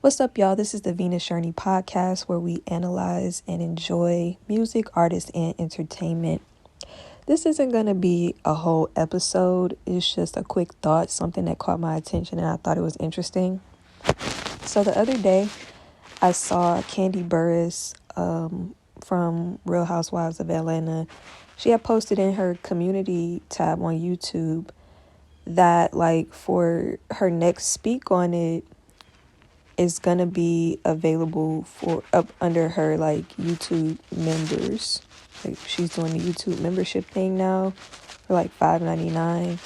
What's up, y'all? This is the Venus Journey podcast where we analyze and enjoy music, artists, and entertainment. This isn't going to be a whole episode. It's just a quick thought, something that caught my attention and I thought it was interesting. So the other day, I saw Kandi Burruss from Real Housewives of Atlanta. She had posted in her community tab on YouTube that for her next speak on it is going to be available for up under her YouTube members. She's doing the YouTube membership thing now for $5.99,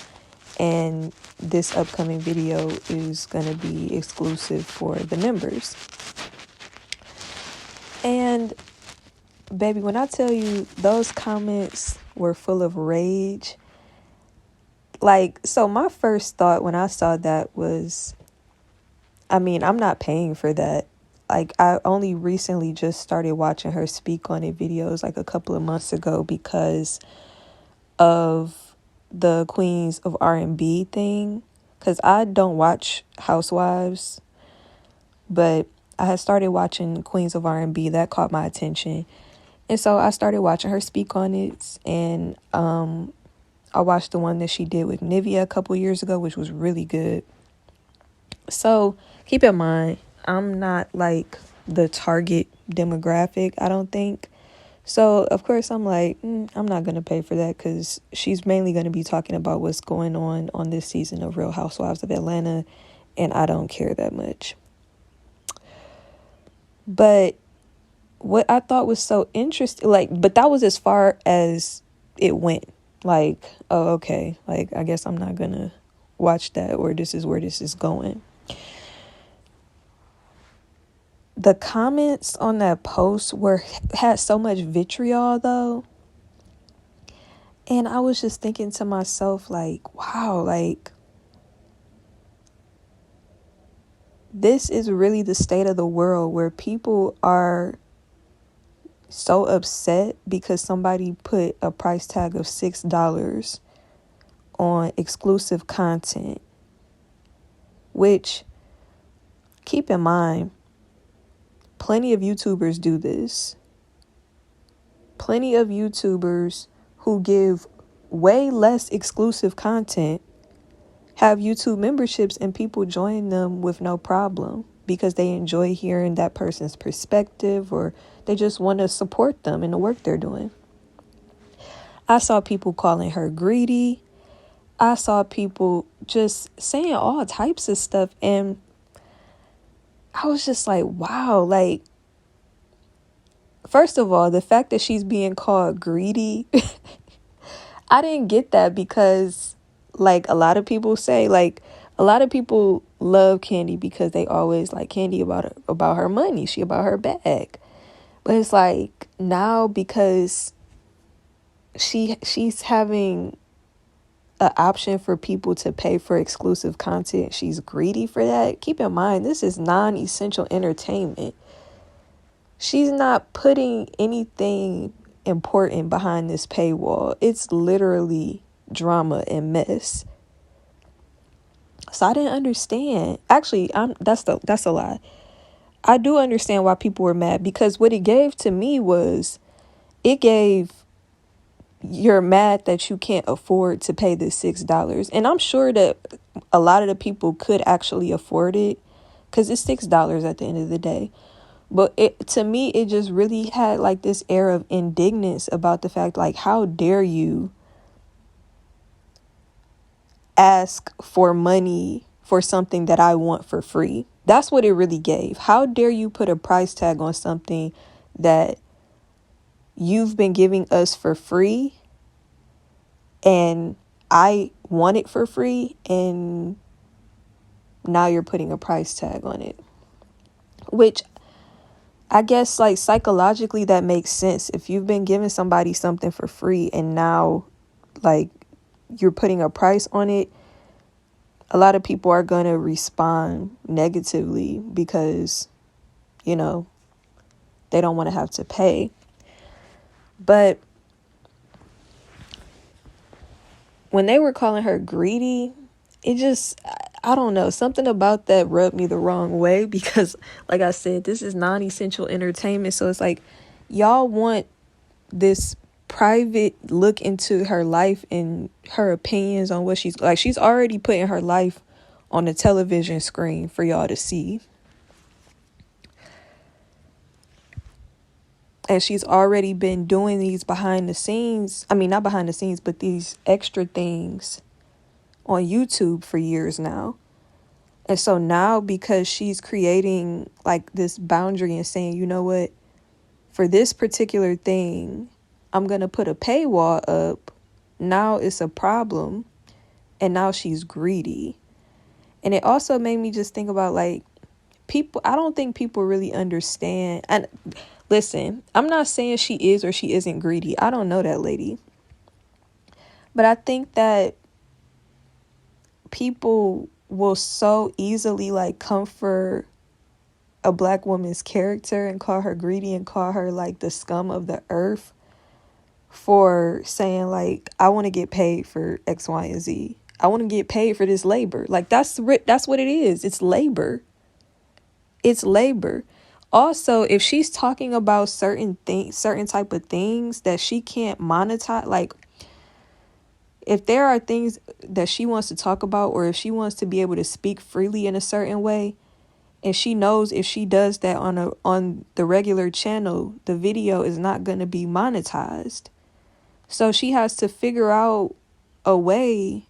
and this upcoming video is going to be exclusive for the members. And baby, when I tell you those comments were full of rage, so my first thought when I saw that was, I'm not paying for that. I only recently just started watching her speak on it videos a couple of months ago because of the Queens of R&B thing. Because I don't watch Housewives, but I had started watching Queens of R&B. That caught my attention. And so I started watching her speak on it. And I watched the one that she did with Nivea a couple years ago, which was really good. So keep in mind, I'm not the target demographic, I don't think. So, of course, I'm I'm not going to pay for that because she's mainly going to be talking about what's going on this season of Real Housewives of Atlanta, and I don't care that much. But what I thought was so interesting, but that was as far as it went. Oh, okay, I guess I'm not going to watch that, or this is where this is going. The comments on that post had so much vitriol, though. And I was just thinking to myself, wow, this is really the state of the world where people are so upset because somebody put a price tag of $6 on exclusive content. Which, keep in mind, plenty of YouTubers do this. Plenty of YouTubers who give way less exclusive content have YouTube memberships and people join them with no problem because they enjoy hearing that person's perspective or they just want to support them in the work they're doing. I saw people calling her greedy. I saw people just saying all types of stuff, and I was just wow, first of all, the fact that she's being called greedy, I didn't get that because, a lot of people say, a lot of people love Kandi because they always like Kandi about her money, she about her bag. But it's now because she's having an option for people to pay for exclusive content, she's greedy for that. Keep in mind, this is non-essential entertainment. She's not putting anything important behind this paywall. It's literally drama and mess. So I didn't understand. Actually, that's a lie. I do understand why people were mad, because what it gave to me was, you're mad that you can't afford to pay this $6. And I'm sure that a lot of the people could actually afford it because it's $6 at the end of the day. But to me, it just really had this air of indignance about the fact, how dare you ask for money for something that I want for free? That's what it really gave. How dare you put a price tag on something that you've been giving us for free and I want it for free, and now you're putting a price tag on it? Which I guess psychologically that makes sense. If you've been giving somebody something for free and now you're putting a price on it, a lot of people are going to respond negatively because, they don't want to have to pay. But when they were calling her greedy, it just, I don't know, something about that rubbed me the wrong way because, like I said, this is non-essential entertainment. So it's like, y'all want this private look into her life and her opinions on what she's already putting her life on the television screen for y'all to see. And she's already been doing these behind the scenes. I mean, not behind the scenes, but these extra things on YouTube for years now. And so now, because she's creating like this boundary and saying, you know what, for this particular thing, I'm going to put a paywall up. Now it's a problem. And now she's greedy. And it also made me just think about like people. I don't think people really understand. And listen, I'm not saying she is or she isn't greedy. I don't know that lady. But I think that people will so easily like comfort a black woman's character and call her greedy and call her like the scum of the earth for saying like, I want to get paid for X, Y, and Z. I want to get paid for this labor. Like that's what it is. It's labor. It's labor. Also, if she's talking about certain type of things that she can't monetize, like if there are things that she wants to talk about, or if she wants to be able to speak freely in a certain way, and she knows if she does that on the regular channel, the video is not going to be monetized. So she has to figure out a way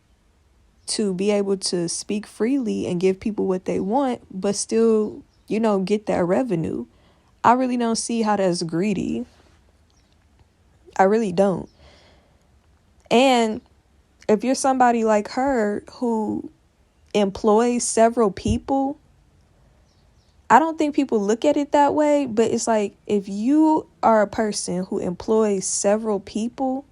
to be able to speak freely and give people what they want, but still, get that revenue. I really don't see how that's greedy. I really don't. And if you're somebody like her who employs several people, I don't think people look at it that way, but it's like if you are a person who employs several people,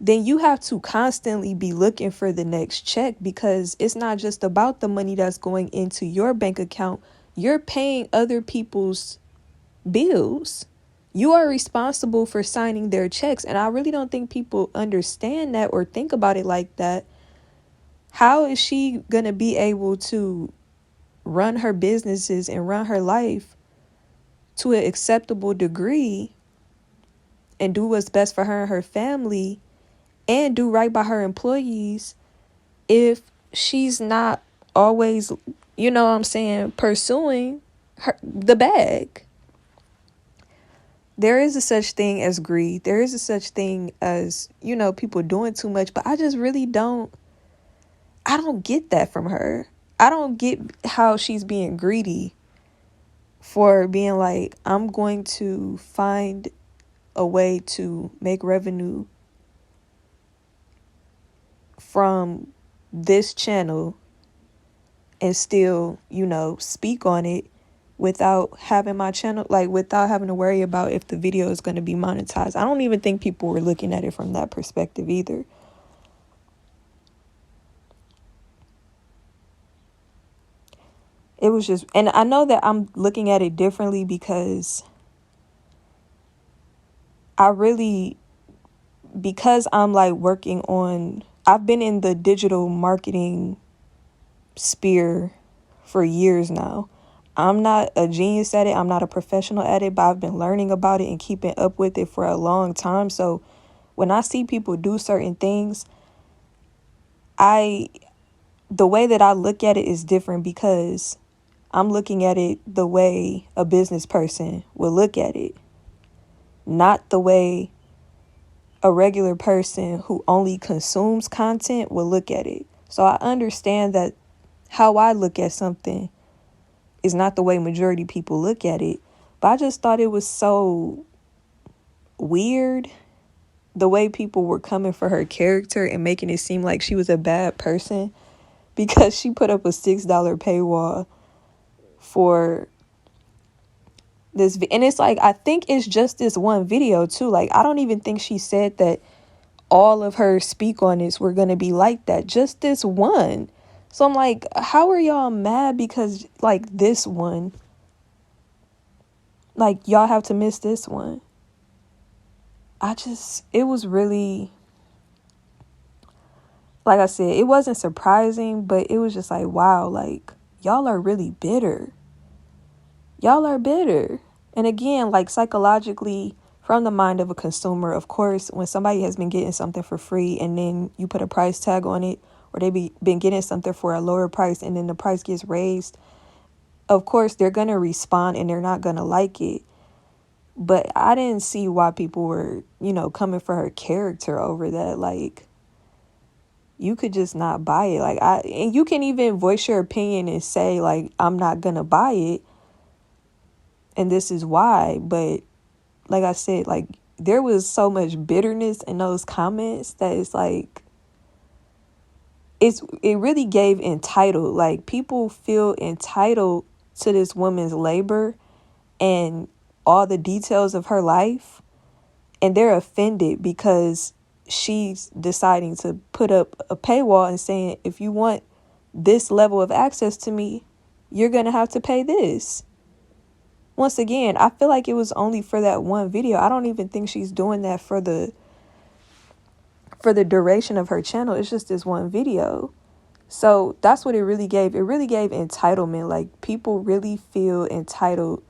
then you have to constantly be looking for the next check, because it's not just about the money that's going into your bank account. You're paying other people's bills. You are responsible for signing their checks. And I really don't think people understand that or think about it like that. How is she going to be able to run her businesses and run her life to an acceptable degree and do what's best for her and her family and do right by her employees if she's not always, pursuing the bag? There is a such thing as greed. There is a such thing as, people doing too much, but I just really don't get that from her. I don't get how she's being greedy for being like, I'm going to find a way to make revenue from this channel and still, speak on it without having my channel, like without having to worry about if the video is going to be monetized. I don't even think people were looking at it from that perspective either. It was just, and I know that I'm looking at it differently because because I'm like working on, I've been in the digital marketing sphere for years now. I'm not a genius at it. I'm not a professional at it, but I've been learning about it and keeping up with it for a long time. So when I see people do certain things, the way that I look at it is different, because I'm looking at it the way a business person would look at it, not the way a regular person who only consumes content will look at it. So I understand that how I look at something is not the way majority people look at it. But I just thought it was so weird the way people were coming for her character and making it seem like she was a bad person because she put up a $6 paywall for this. And it's like, I think it's just this one video too. Like, I don't even think she said that all of her speak on this were going to be like that. Just this one. So I'm like, how are y'all mad because like this one, like y'all have to miss this one? It was really like I said, it wasn't surprising, but it was just like, wow, like, y'all are really bitter. Y'all are bitter. And again, like, psychologically, from the mind of a consumer, of course, when somebody has been getting something for free and then you put a price tag on it, or been getting something for a lower price and then the price gets raised, of course, they're going to respond and they're not going to like it. But I didn't see why people were, coming for her character over that. Like, you could just not buy it. And you can even voice your opinion and say, like, I'm not going to buy it, and this is why. But like I said, like, there was so much bitterness in those comments that it's like, it really gave entitled. Like, people feel entitled to this woman's labor and all the details of her life, and they're offended because she's deciding to put up a paywall and saying, if you want this level of access to me, you're gonna have to pay this. Once again, I feel like it was only for that one video. I don't even think she's doing that for the duration of her channel. It's just this one video. So that's what it really gave. It really gave entitlement. Like, people really feel entitled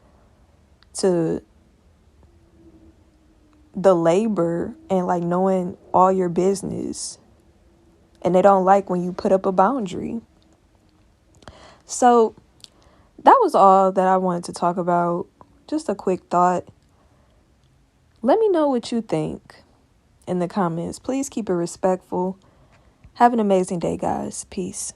to the labor and, like, knowing all your business. And they don't like when you put up a boundary. So that was all that I wanted to talk about. Just a quick thought. Let me know what you think in the comments. Please keep it respectful. Have an amazing day, guys. Peace.